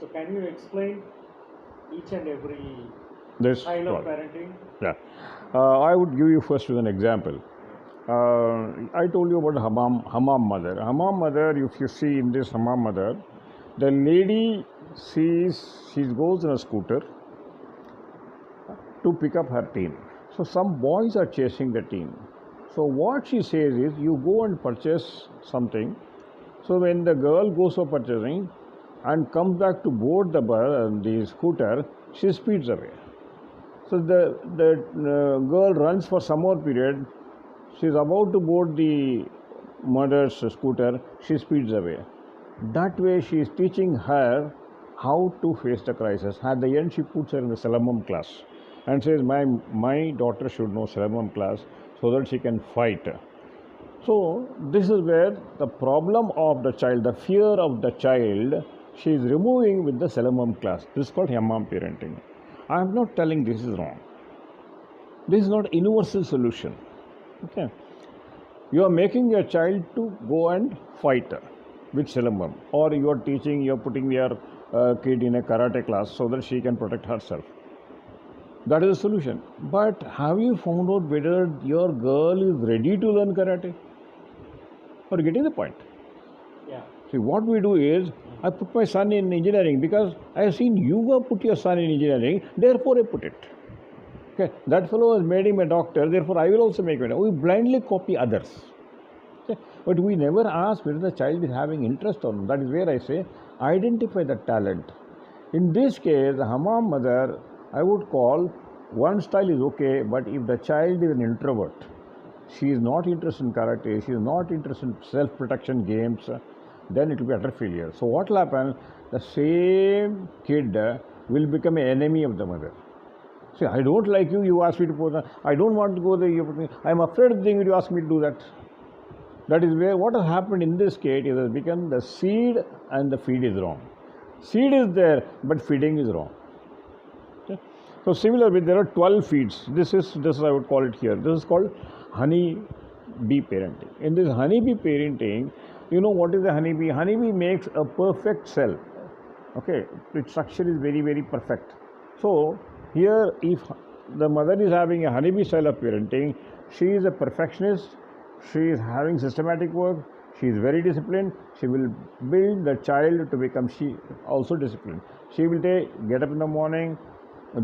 So can you explain each and every This style of one. parenting? Yeah. I would give you first with an example. I told you about hammam mother. Hammam mother, if you see in this hammam mother, the lady she goes on a scooter to pick up her team. So some boys are chasing the team. So what she says is, you go and purchase something. So when the girl goes for purchasing and comes back to board the scooter, she speeds away. So the girl runs for some more period. She is about to board the mother's scooter. She speeds away. That way, she is teaching her how to face the crisis. At the end, she puts her in the Salamam class and says, my daughter should know Salamam class so that she can fight. So, this is where the problem of the child, the fear of the child, she is removing with the Salamam class. This is called Hammam parenting. I am not telling this is wrong. This is not a universal solution. Okay. You are making your child to go and fight with Silambam, or you are putting your kid in a karate class so that she can protect herself. That is the solution. But have you found out whether your girl is ready to learn karate? Or getting the point? Yeah. See, what we do is, I put my son in engineering because I have seen you put your son in engineering, therefore I put it. Okay, that fellow has made him a doctor, therefore I will also make him. We blindly copy others. Okay? But we never ask whether the child is having interest or not. That is where I say, identify the talent. In this case, the hammam mother, I would call, one style is okay, but if the child is an introvert, she is not interested in karate, she is not interested in self-protection games, then it will be utter failure. So what will happen? The same kid will become an enemy of the mother. See, I don't like you, you ask me to put on, I don't want to go there, you put me, I am afraid of the thing, you ask me to do that. That is where what has happened in this case, it has become the seed and the feed is wrong. Seed is there, but feeding is wrong. Okay? So similarly, there are 12 feeds. This I would call it here. This is called honey bee parenting. In this honey bee parenting, you know what is a honey bee? Honey bee makes a perfect cell. Okay, its structure is very, very perfect. So here, if the mother is having a honeybee style of parenting, she is a perfectionist, she is having systematic work, she is very disciplined, she will build the child to become she also disciplined. She will get up in the morning,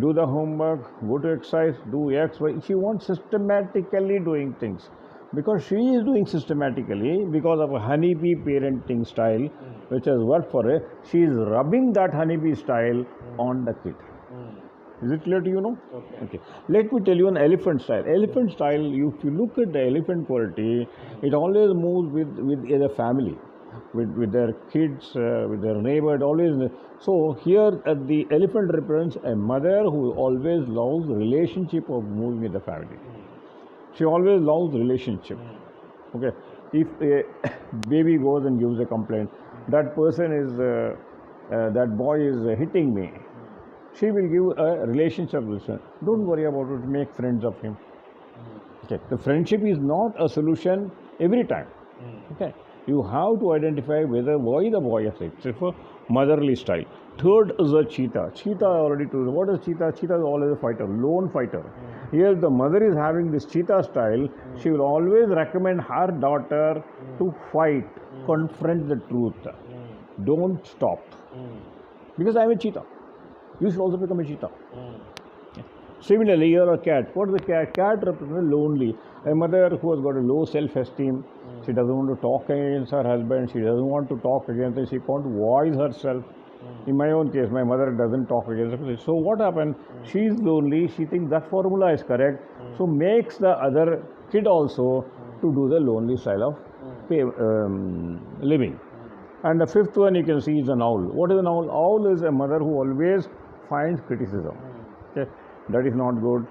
do the homework, go to exercise, do X, Y. She wants systematically doing things. Because she is doing systematically, because of a honeybee parenting style, which has worked for her, she is rubbing that honeybee style on the kid. Is it clear to you now? Okay. Let me tell you an elephant style. Elephant style, if you look at the elephant quality, it always moves with the family, with their kids, with their neighbor, always. So here the elephant represents a mother who always loves the relationship of moving with the family. She always loves relationship. Okay. If a baby goes and gives a complaint, that person is, that boy is hitting me, she will give a relationship solution. Don't worry about it, make friends of him. Okay. The friendship is not a solution every time. Okay. You have to identify why the boy is sick. It's a motherly style. Third is a cheetah. Cheetah I already told you. What is cheetah? Cheetah is always a fighter, lone fighter. Here the mother is having this cheetah style. She will always recommend her daughter to fight, confront the truth. Don't stop. Because I am a cheetah. You should also become a cheetah. Similarly, you are a cat. What is a cat? Cat represents lonely. A mother who has got a low self-esteem. She doesn't want to talk against her husband. She doesn't want to talk against him. She can't voice herself. In my own case, my mother doesn't talk against her. So what happened? She is lonely. She thinks that formula is correct. So makes the other kid also to do the lonely style of living. And the fifth one you can see is an owl. What is an owl? Owl is a mother who always finds criticism. Okay, that is not good.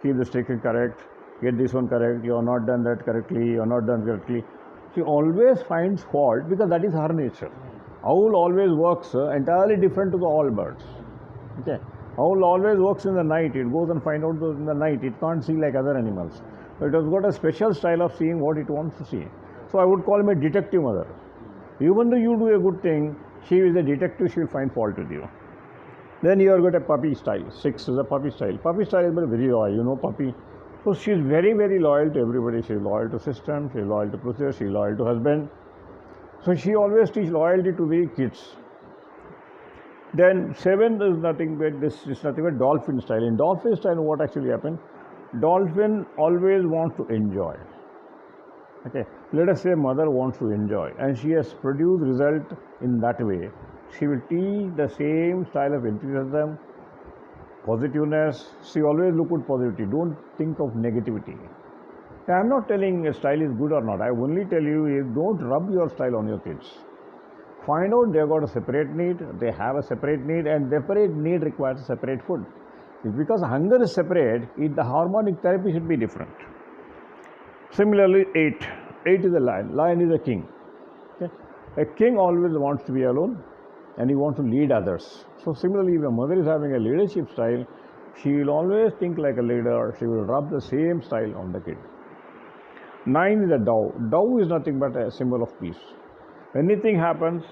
Keep the stick correct. Get this one correct. You are not done that correctly. You are not done correctly. She always finds fault because that is her nature. Owl always works entirely different to the all birds. Okay, owl always works in the night. It goes and finds out in the night. It can't see like other animals. So it has got a special style of seeing what it wants to see. So I would call him a detective mother. Even though you do a good thing, She is a detective, she will find fault with you. Then you have got a puppy style. 6 is a puppy style. Puppy style is very loyal, you know, puppy. So she is very, very loyal to everybody. She is loyal to system, she is loyal to procedure, she is loyal to husband. So she always teach loyalty to the kids. Then 7 is nothing but this is nothing but dolphin style. In dolphin style, what actually happens? Dolphin always wants to enjoy. Okay, let us say mother wants to enjoy, and she has produced result in that way. She will teach the same style of enthusiasm, positiveness. She always look at positivity. Don't think of negativity. I am not telling a style is good or not. I only tell you is don't rub your style on your kids. Find out they have got a separate need, they have a separate need, and separate need requires a separate food. It's because hunger is separate, the harmonic therapy should be different. Similarly, 8. 8 is a lion. Lion is a king. Okay? A king always wants to be alone and he wants to lead others. So similarly, if a mother is having a leadership style, she will always think like a leader. She will rub the same style on the kid. 9 is a dove. Dove is nothing but a symbol of peace. Anything happens,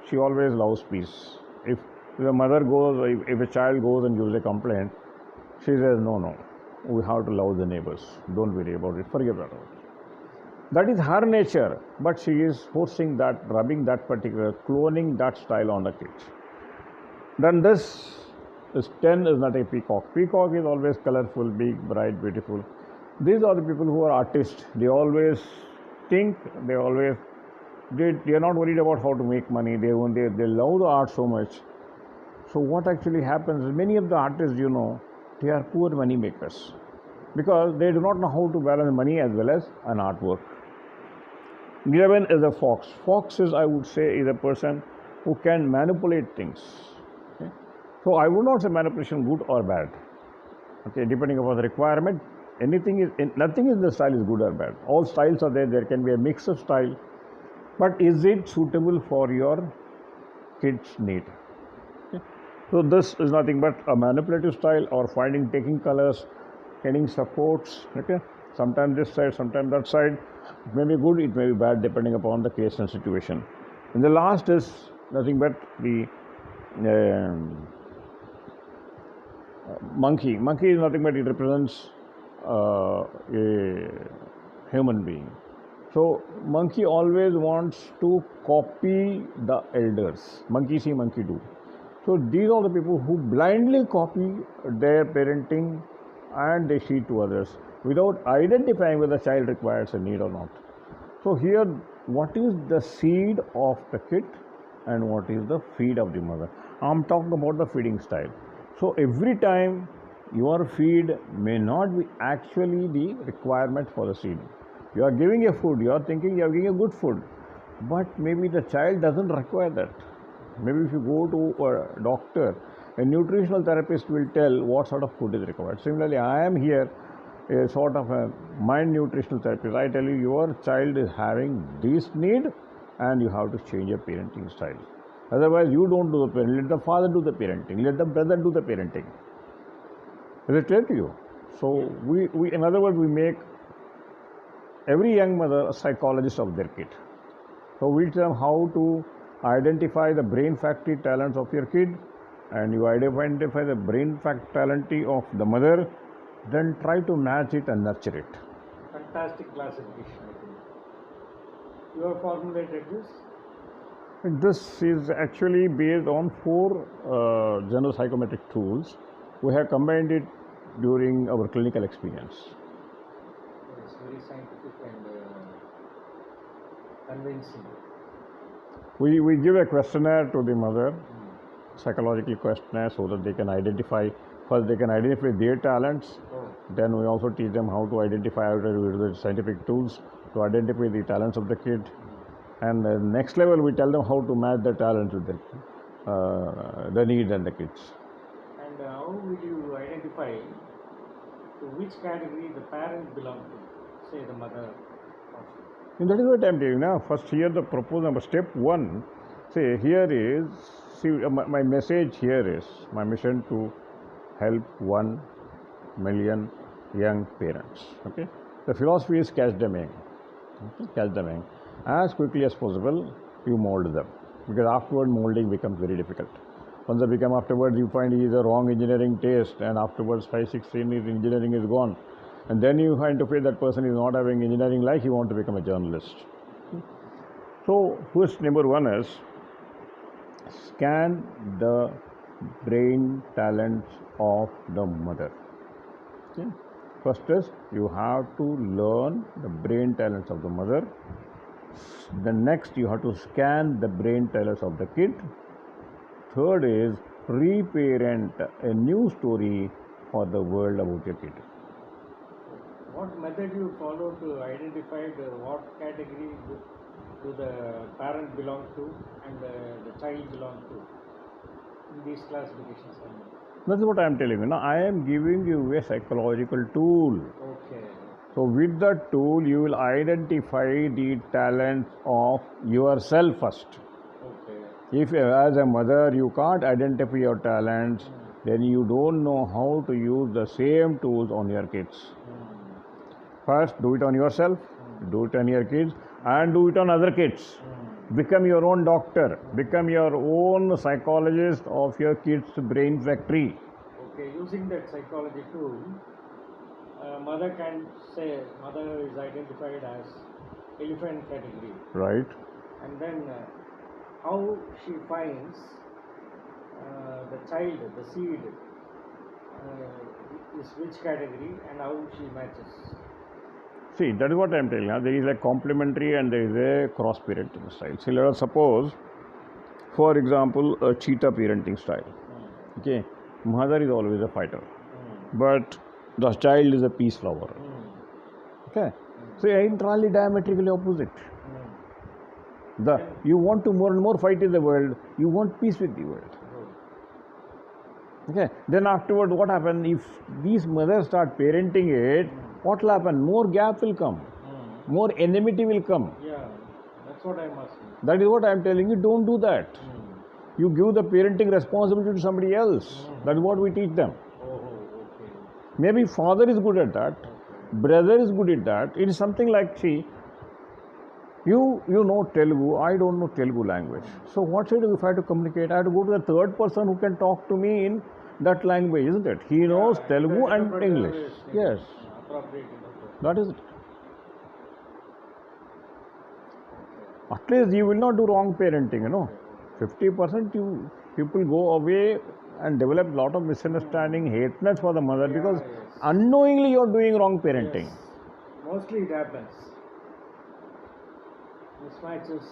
she always loves peace. If a mother goes, if a child goes and gives a complaint, she says, no, we have to love the neighbors. Don't worry about it. Forget about it. That is her nature, but she is forcing that, rubbing that particular, cloning that style on the kids. Then this is 10 is not a peacock. Peacock is always colorful, big, bright, beautiful. These are the people who are artists. They always think, they are not worried about how to make money. They love the art so much. So what actually happens is many of the artists, you know, they are poor money makers because they do not know how to balance money as well as an artwork. 11 is a fox. Fox is, I would say, is a person who can manipulate things. Okay? So I would not say manipulation good or bad. Okay, depending upon the requirement, nothing in the style is good or bad. All styles are there. There can be a mix of style, but is it suitable for your kid's need? Okay? So this is nothing but a manipulative style or taking colors, getting supports. Okay, sometimes this side, sometimes that side. It may be good, it may be bad, depending upon the case and situation. And the last is nothing but the monkey. Monkey is nothing but it represents a human being. So monkey always wants to copy the elders. Monkey see, monkey do. So these are the people who blindly copy their parenting and they see to others without identifying whether the child requires a need or not. So here, what is the seed of the kid and what is the feed of the mother? I'm talking about the feeding style. So every time your feed may not be actually the requirement for the seed. You are giving a food, you are thinking you are giving a good food, but maybe the child doesn't require that. Maybe if you go to a doctor, a nutritional therapist will tell what sort of food is required. Similarly, I am here a sort of a mind nutritional therapist. I tell you, your child is having this need and you have to change your parenting style. Otherwise, you don't do the parenting. Let the father do the parenting. Let the brother do the parenting. Is it clear to you? So, we in other words, we make every young mother a psychologist of their kid. So, we tell them how to identify the brain factory talents of your kid, and you identify the brain factory talent of the mother, then try to match it and nurture it. Fantastic classification, I think. You have formulated this? This is actually based on 4 general psychometric tools. We have combined it during our clinical experience. It's very scientific and convincing. We give a questionnaire to the mother, psychological questionnaire, so that they can identify. First, they can identify their talents. Then we also teach them how to identify with the scientific tools to identify the talents of the kid. And the next level, we tell them how to match the talents with the needs and the kids. And how will you identify to which category the parents belong to, say the mother? And that is what I am doing now. First, here the proposal number, step 1. Say, here is, see, my message here is, my mission to help 1 million young parents. Okay, the philosophy is catch them young. Okay? Catch them young. As quickly as possible, you mold them. because afterward molding becomes very difficult. Once they become afterwards, you find he is a wrong engineering taste, and afterwards 5-6 years engineering is gone, and then you find to feel that person is not having engineering like he want to become a journalist. So first number one is scan the brain talents of the mother. Okay. First is you have to learn the brain talents of the mother. The next you have to scan the brain talents of the kid. Third is reparent a new story for the world about your kid. What method you follow to identify what category do the parent belong to and the child belong to in these classifications? That's what I am telling you. Now I am giving you a psychological tool. Okay. So with that tool, you will identify the talents of yourself first. Okay. If as a mother you can't identify your talents, then you don't know how to use the same tools on your kids. First, do it on yourself, do it on your kids, and do it on other kids. Become your own doctor, become your own psychologist of your kids' brain factory. Okay, using that psychology tool, mother can say mother is identified as elephant category. Right. And then how she finds the child, the seed, is which category and how she matches. See, that is what I am telling you. There is a complementary and there is a cross parenting style. See, let us suppose, for example, a cheetah parenting style. Okay, mother is always a fighter, but the child is a peace lover. Okay, so entirely diametrically opposite. You want to more and more fight in the world. You want peace with the world. Okay, then afterward, what happens if these mothers start parenting it? What will happen? More gap will come, more enmity will come. Yeah, that's what I'm asking. That is what I am telling you. Don't do that. You give the parenting responsibility to somebody else. That is what we teach them. Okay. Maybe father is good at that, brother is good at that. It is something like, see, you know Telugu, I don't know Telugu language. So what should I do if I have to communicate? I have to go to the third person who can talk to me in that language, isn't it? He knows Telugu and English. Yes. That is it. At least you will not do wrong parenting, 50% people go away and develop a lot of misunderstanding, hateness for the mother because unknowingly you are doing wrong parenting. Yes. Mostly it happens. Mismatches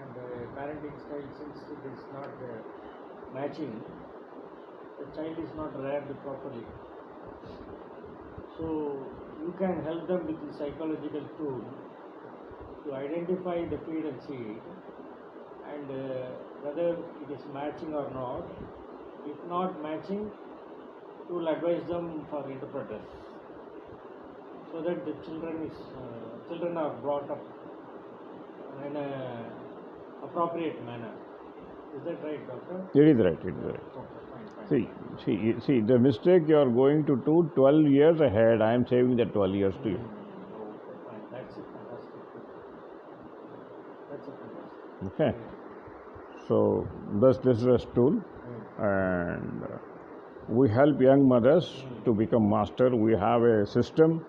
and the parenting style, since it is not matching, the child is not reared properly. So you can help them with the psychological tool to identify the feed and seed and whether it is matching or not. If not matching, you will advise them for interpreters so that the children are brought up in an appropriate manner. Is that right, doctor? It is right. Okay, fine. See, the mistake you are going to do 12 years ahead, I am saving that 12 years to you. Okay, fine. That's it, fantastic. Okay. So, this is a tool, and we help young mothers to become master. We have a system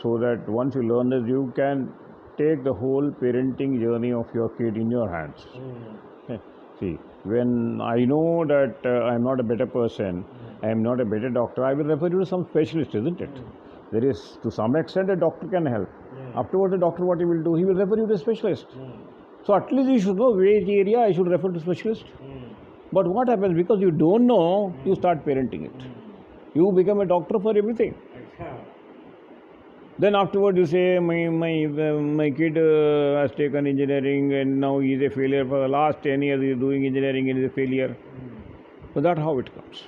so that once you learn this, you can take the whole parenting journey of your kid in your hands. Okay. See, when I know that I am not a better person, I am not a better doctor, I will refer you to some specialist, isn't it? There is, to some extent, a doctor can help. Afterwards, the doctor, what he will do? He will refer you to a specialist. So at least you should know which area I should refer to specialist. But what happens, because you don't know, you start parenting it. You become a doctor for everything. Then afterward you say, my kid has taken engineering and now he is a failure. For the last 10 years he is doing engineering and he is a failure. So that's how it comes.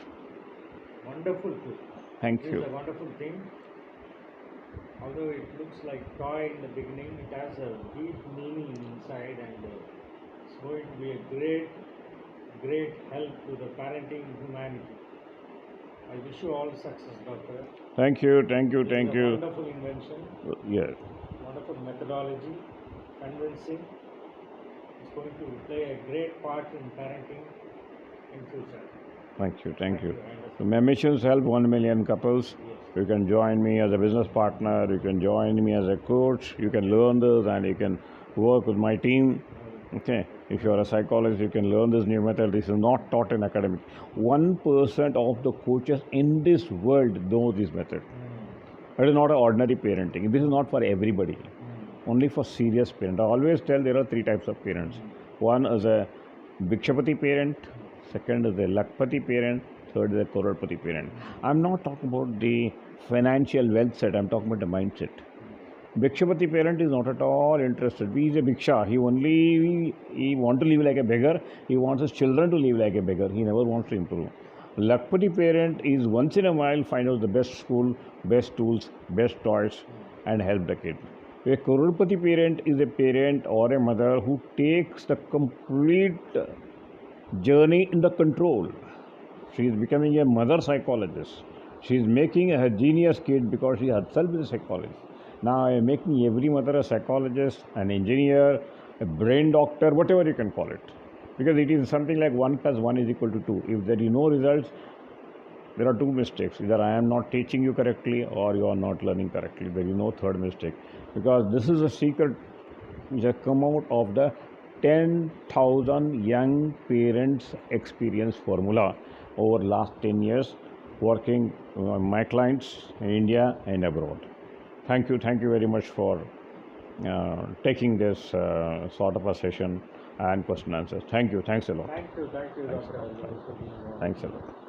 Wonderful too. Thank you. It's a wonderful thing. Although it looks like toy in the beginning, it has a deep meaning inside and it's going to be a great help to the parenting humanity. I wish you all success, doctor. Thank you. Wonderful invention. Yes. Wonderful methodology, convincing. going to play a great part in parenting in future. Thank you, thank you. I understand. So my missions help 1 million couples. Yes. You can join me as a business partner, you can join me as a coach, you can learn this and you can work with my team. Okay, if you are a psychologist, you can learn this new method. This is not taught in academic. 1% of the coaches in this world know this method. It is not an ordinary parenting. This is not for everybody. Only for serious parents. I always tell there are 3 types of parents. One is a Bhikshapati parent, second is a Lakpati parent, third is a Crorepati parent. I'm not talking about the financial wealth set, I'm talking about the mindset. Bhikshapati parent is not at all interested. He is a Bhiksha. He wants to live like a beggar. He wants his children to live like a beggar. He never wants to improve. Lakpati parent is once in a while find out the best school, best tools, best toys and help the kid. A Crorepati parent is a parent or a mother who takes the complete journey in the control. She is becoming a mother psychologist. She is making a genius kid because she herself is a psychologist. Now I am making every mother a psychologist, an engineer, a brain doctor, whatever you can call it. Because it is something like 1 plus 1 is equal to 2. If there is no results, there are 2 mistakes. Either I am not teaching you correctly or you are not learning correctly. There is no third mistake. Because this is a secret which has come out of the 10,000 young parents experience formula over last 10 years working my clients in India and abroad. Thank you very much for taking this sort of a session and question answers. Thank you, thanks a lot. Thank you, Dr. Thanks a lot.